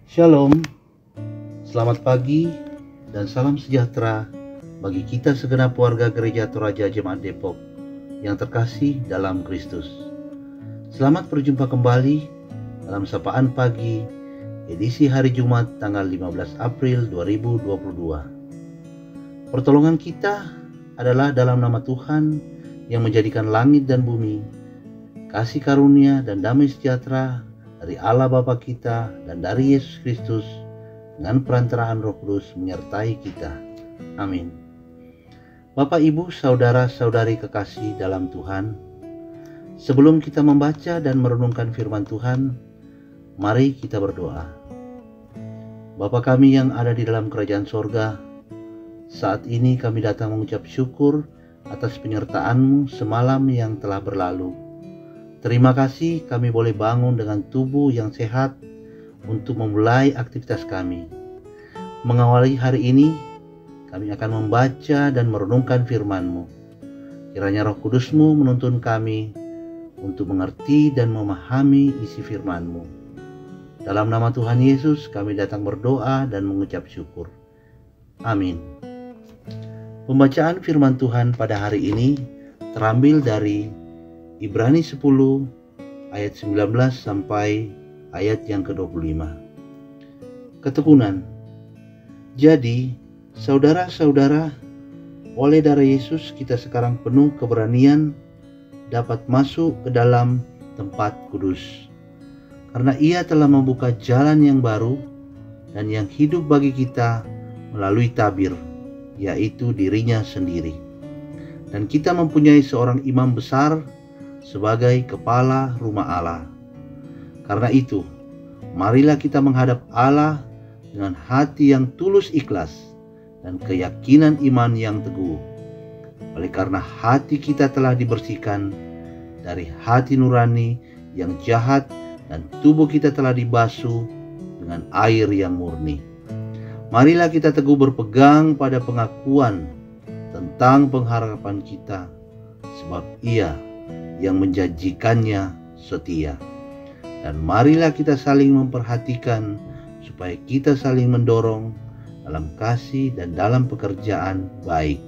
Shalom, selamat pagi dan salam sejahtera bagi kita segenap warga Gereja Toraja Jemaat Depok yang terkasih dalam Kristus. Selamat berjumpa kembali dalam Sapaan Pagi edisi hari Jumat tanggal 15 April 2022. Pertolongan kita adalah dalam nama Tuhan yang menjadikan langit dan bumi, kasih karunia dan damai sejahtera dari Allah Bapa kita dan dari Yesus Kristus dengan perantaraan Roh Kudus menyertai kita. Amin. Bapak, Ibu, saudara-saudari kekasih dalam Tuhan, sebelum kita membaca dan merenungkan firman Tuhan, mari kita berdoa. Bapa kami yang ada di dalam kerajaan sorga, saat ini kami datang mengucap syukur atas penyertaan-Mu semalam yang telah berlalu. Terima kasih kami boleh bangun dengan tubuh yang sehat untuk memulai aktivitas kami. Mengawali hari ini, kami akan membaca dan merenungkan firman-Mu. Kiranya Roh Kudus-Mu menuntun kami untuk mengerti dan memahami isi firman-Mu. Dalam nama Tuhan Yesus kami datang berdoa dan mengucap syukur. Amin. Pembacaan firman Tuhan pada hari ini terambil dari Ibrani 10 ayat 19 sampai ayat yang ke-25. Ketekunan. Jadi, saudara-saudara, oleh darah Yesus kita sekarang penuh keberanian dapat masuk ke dalam tempat kudus. Karena Ia telah membuka jalan yang baru dan yang hidup bagi kita melalui tabir, yaitu dirinya sendiri. Dan kita mempunyai seorang imam besar sebagai kepala rumah Allah. Karena itu, marilah kita menghadap Allah dengan hati yang tulus ikhlas dan keyakinan iman yang teguh. Oleh karena hati kita telah dibersihkan dari hati nurani yang jahat dan tubuh kita telah dibasuh dengan air yang murni. Marilah kita teguh berpegang pada pengakuan tentang pengharapan kita, sebab Ia yang menjanjikannya setia. Dan marilah kita saling memperhatikan supaya kita saling mendorong dalam kasih dan dalam pekerjaan baik.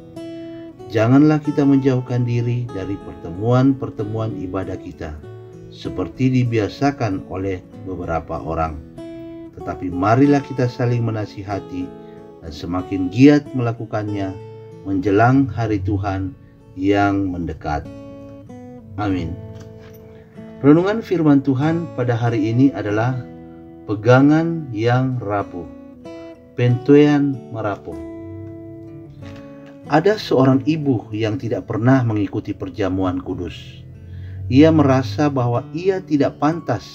Janganlah kita menjauhkan diri dari pertemuan-pertemuan ibadah kita seperti dibiasakan oleh beberapa orang. Tetapi marilah kita saling menasihati dan semakin giat melakukannya menjelang hari Tuhan yang mendekat. Amin. Renungan firman Tuhan pada hari ini adalah pegangan yang rapuh. Pentoean merapuh. Ada seorang ibu yang tidak pernah mengikuti perjamuan kudus. Ia merasa bahwa ia tidak pantas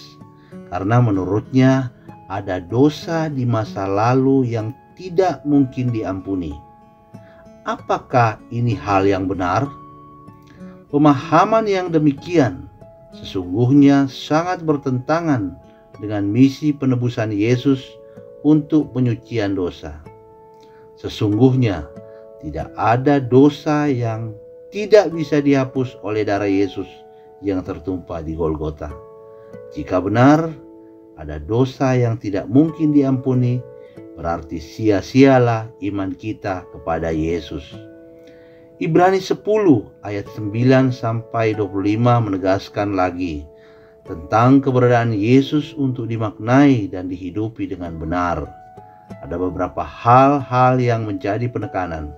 karena menurutnya ada dosa di masa lalu yang tidak mungkin diampuni. Apakah ini hal yang benar? Pemahaman yang demikian sesungguhnya sangat bertentangan dengan misi penebusan Yesus untuk penyucian dosa. Sesungguhnya tidak ada dosa yang tidak bisa dihapus oleh darah Yesus yang tertumpah di Golgota. Jika benar ada dosa yang tidak mungkin diampuni, berarti sia-sialah iman kita kepada Yesus. Ibrani 10 ayat 9 sampai 25 menegaskan lagi tentang keberadaan Yesus untuk dimaknai dan dihidupi dengan benar. Ada beberapa hal-hal yang menjadi penekanan.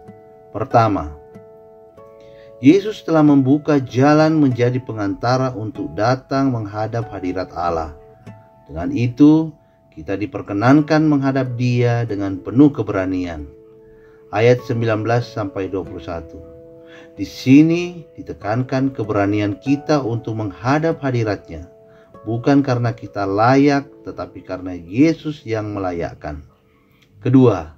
Pertama, Yesus telah membuka jalan menjadi pengantara untuk datang menghadap hadirat Allah. Dengan itu, kita diperkenankan menghadap Dia dengan penuh keberanian. Ayat 19 sampai 21. Di sini ditekankan keberanian kita untuk menghadap hadirat-Nya, bukan karena kita layak, tetapi karena Yesus yang melayakkan. Kedua,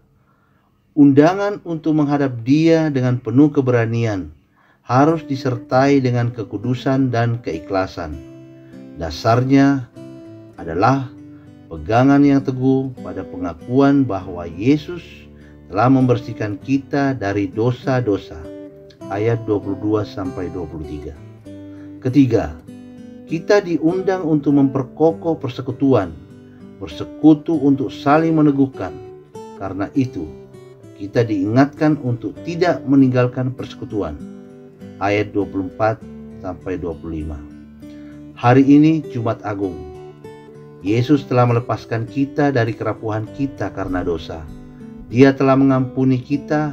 undangan untuk menghadap Dia dengan penuh keberanian harus disertai dengan kekudusan dan keikhlasan. Dasarnya adalah pegangan yang teguh pada pengakuan bahwa Yesus telah membersihkan kita dari dosa-dosa. Ayat 22-23. Ketiga, kita diundang untuk memperkokoh persekutuan, bersekutu untuk saling meneguhkan. Karena itu, kita diingatkan untuk tidak meninggalkan persekutuan. Ayat 24-25. Hari ini Jumat Agung. Yesus telah melepaskan kita dari kerapuhan kita karena dosa. Dia telah mengampuni kita.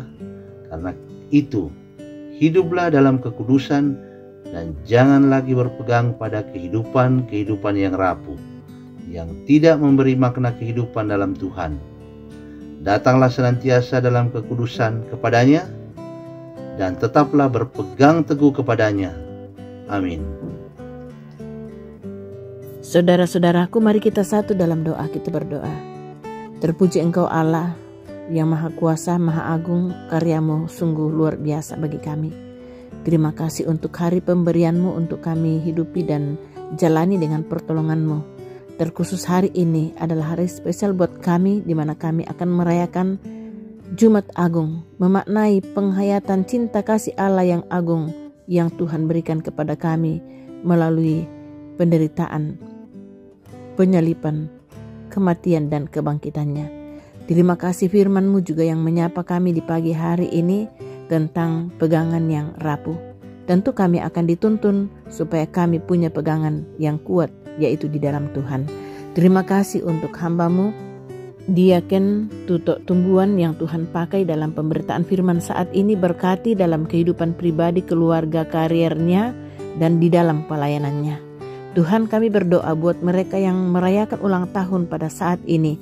Karena itu, hiduplah dalam kekudusan dan jangan lagi berpegang pada kehidupan yang rapuh, yang tidak memberi makna kehidupan dalam Tuhan. Datanglah senantiasa dalam kekudusan kepadanya dan tetaplah berpegang teguh kepadanya. Amin. Saudara-saudaraku, mari kita satu dalam doa. Kita berdoa. Terpuji Engkau Allah yang Maha Kuasa, Maha Agung, karya-Mu sungguh luar biasa bagi kami. Terima kasih untuk hari pemberian-Mu untuk kami hidupi dan jalani dengan pertolongan-Mu. Terkhusus hari ini adalah hari spesial buat kami, di mana kami akan merayakan Jumat Agung, memaknai penghayatan cinta kasih Allah yang agung yang Tuhan berikan kepada kami melalui penderitaan, penyalipan, kematian dan kebangkitannya. Terima kasih firman-Mu juga yang menyapa kami di pagi hari ini tentang pegangan yang rapuh. Tentu kami akan dituntun supaya kami punya pegangan yang kuat, yaitu di dalam Tuhan. Terima kasih untuk hamba-Mu, Diaken Tutok Tumbuhan yang Tuhan pakai dalam pemberitaan firman saat ini. Berkati dalam kehidupan pribadi, keluarga, kariernya, dan di dalam pelayanannya. Tuhan, kami berdoa buat mereka yang merayakan ulang tahun pada saat ini.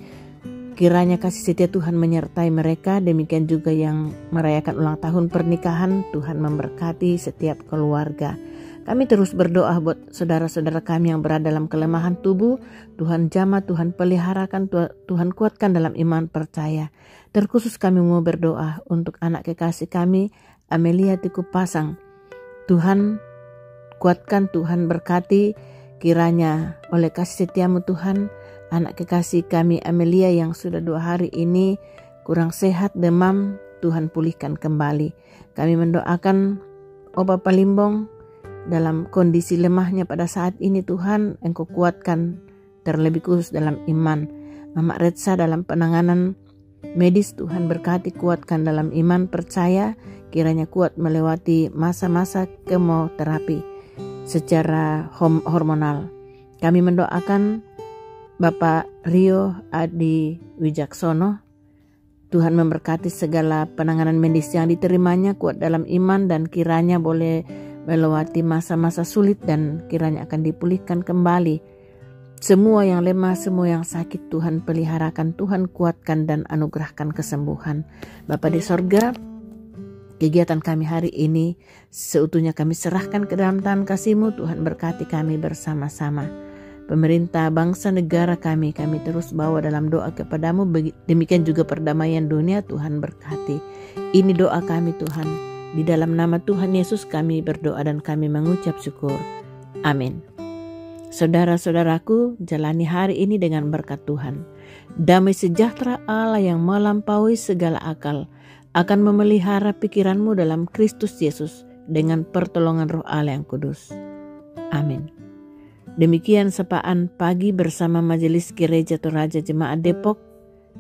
Kiranya kasih setia Tuhan menyertai mereka, demikian juga yang merayakan ulang tahun pernikahan. Tuhan memberkati setiap keluarga. Kami terus berdoa buat saudara-saudara kami yang berada dalam kelemahan tubuh. Tuhan jamah, Tuhan peliharakan, Tuhan kuatkan dalam iman percaya. Terkhusus kami mau berdoa untuk anak kekasih kami, Amelia Tiku Pasang. Tuhan kuatkan, Tuhan berkati, kiranya oleh kasih setia-Mu Tuhan, anak kekasih kami Amelia yang sudah 2 hari ini kurang sehat, demam, Tuhan pulihkan kembali. Kami mendoakan Opa Palimbong dalam kondisi lemahnya pada saat ini. Tuhan, Engkau kuatkan terlebih khusus dalam iman. Mama Retsa dalam penanganan medis, Tuhan berkati, kuatkan dalam iman percaya, kiranya kuat melewati masa-masa kemoterapi secara hormonal. Kami mendoakan Bapak Rio Adi Wijaksono, Tuhan memberkati segala penanganan medis yang diterimanya, kuat dalam iman dan kiranya boleh melewati masa-masa sulit dan kiranya akan dipulihkan kembali. Semua yang lemah, semua yang sakit, Tuhan peliharakan, Tuhan kuatkan dan anugerahkan kesembuhan. Bapa di sorga, kegiatan kami hari ini seutuhnya kami serahkan ke dalam tangan kasih-Mu. Tuhan berkati kami bersama-sama. Pemerintah bangsa negara kami terus bawa dalam doa kepada-Mu. Demikian juga perdamaian dunia, Tuhan berkati. Ini doa kami Tuhan. Di dalam nama Tuhan Yesus kami berdoa dan kami mengucap syukur. Amin. Saudara-saudaraku, jalani hari ini dengan berkat Tuhan. Damai sejahtera Allah yang melampaui segala akal akan memelihara pikiranmu dalam Kristus Yesus dengan pertolongan Roh Allah yang kudus. Amin. Demikian sapaan pagi bersama Majelis Gereja Toraja Jemaat Depok.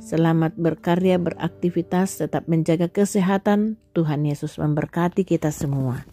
Selamat berkarya, beraktivitas, tetap menjaga kesehatan. Tuhan Yesus memberkati kita semua.